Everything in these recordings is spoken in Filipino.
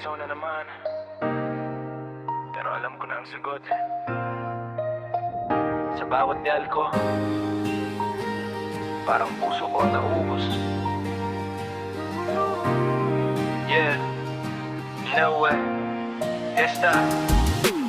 zone na naman, pero alam ko na ang sagot. Sa bawat dial ko, parang puso ko ang naubos. Yeah, you know what? Esta.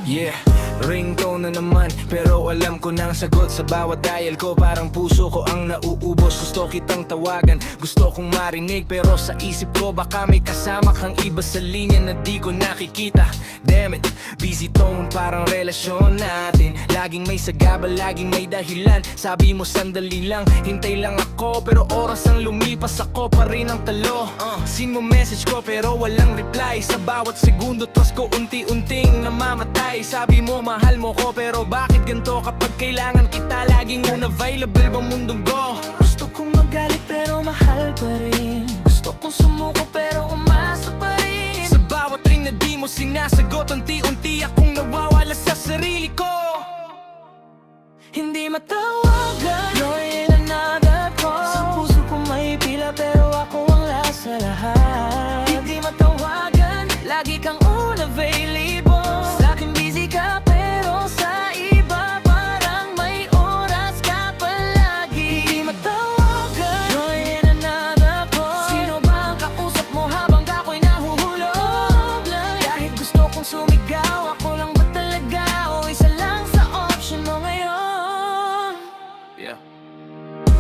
Yeah, ringtone na naman, pero alam ko na ang sagot. Sa bawat dial ko, parang puso ko ang nauubos. Gusto kitang tawagan, gusto kong marinig, pero sa isip ko baka may kasama kang iba sa linya na di ko nakikita. Damn it, busy tone, parang relasyon natin. Laging may sagabal, laging may dahilan. Sabi mo sandali lang, hintay lang ako, pero oras ang lumipas, ako pa rin ang talo. Sin mo message ko pero walang reply. Sa bawat segundo, trust ko unti-unting namamatay. Sabi mo mahal mo ko, pero bakit ganito? Kapag kailangan kita, laging unavailable bang mundong ko? Gusto kong magalit pero mahal pa rin. Gusto kong sumuko pero umasa pa rin. Sa bawat ring na di mo sinasagot, unti-unti akong nawawala sa sarili ko. Hindi matawagan, you're in another call. Sa puso ko may pila pero ako ang last sa lahat. Hindi matawagan, lagi kang unavailable. Sa akin busy ka pero sa iba parang may oras ka palagi. Hindi matawagan, you're in another call. Sino ba ang kausap mo habang ako'y nahuhulog lang? Kahit gusto kong sumigaw, ako lang ba talaga? O isa lang sa option mo ngayon? Yeah.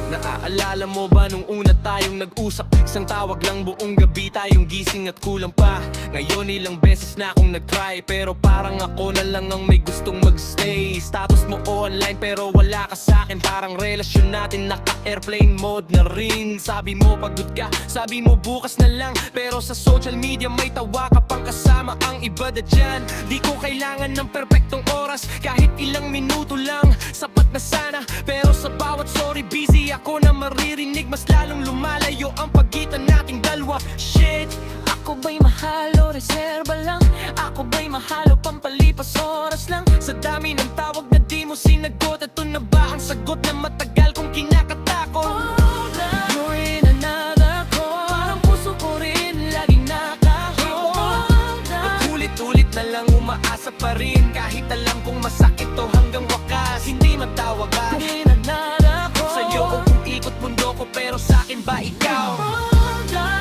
Naaalala mo ba nung una tayong nag-usap? Isang tawag lang buong gabi tayong gising at kulang pa. Ngayon ilang beses na akong nag-try, pero parang ako na lang ang may gustong magstay. Status mo online pero wala ka sa'kin. Parang relasyon natin naka-airplane mode na rin. Sabi mo pagod ka, sabi mo bukas na lang, pero sa social media may tawa ka pang kasama ang iba na dyan. Di ko kailangan ng perpektong oras, kahit ilang minuto lang sapat na sana. Pero sa bawat sorry busy ako na maririnig, mas lalong lumalayo ang pagitan nating dalawa. Shit, ako ba'y mahal o reserba lang? Ako ba'y mahal o pampalipas oras lang? Sa dami ng tawag na di mo sinagot, ito na ba ang sagot na matagal kong kinakatakot? You're in another call. Parang puso ko rin laging nakahold. Ulit-ulit na lang umaasa pa rin, kahit alam kong masakit to hanggang wakas. Hindi matawagan, in another call. Sa'yo o kung ikot mundo ko, pero sa'kin ba ikaw?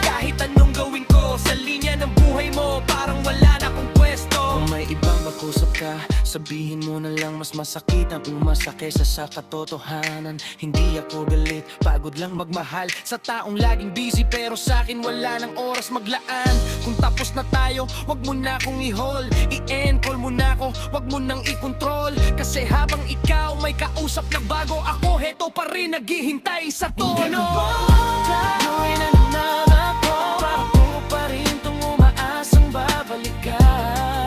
Kahit anong gawin ko sa linya ng buhay mo, parang wala na akong pwesto. Kung may ibang mag-usap ka, sabihin mo na lang, mas masakit ang umasa kesa sa katotohanan. Hindi ako galit, pagod lang magmahal sa taong laging busy, pero sa'kin wala nang oras maglaan. Kung tapos na tayo, wag mo na akong i-hold, i-end call mo na ako, wag mo nang i-control. Kasi habang ikaw may kausap na bago, ako heto pa rin naghihintay sa tono. Join another call, parang ko pa rin tong umaasang babalik ka.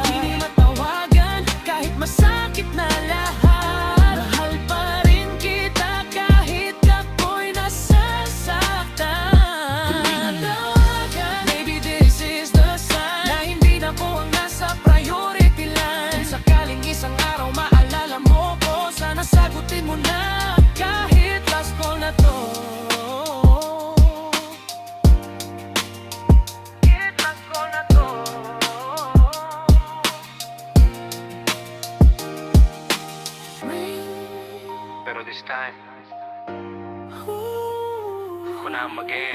Hindi matawagan kahit masakit na lahat. Mahal pa rin kita kahit ako'y nasasaktan. Hindi matawagan, maybe this is the sign na hindi na ko ang nasa priority line. Kung sakaling isang araw maalala mo ko, sana sagutin mo na kahit last call na to. Pero this time, ako na ang mag-e.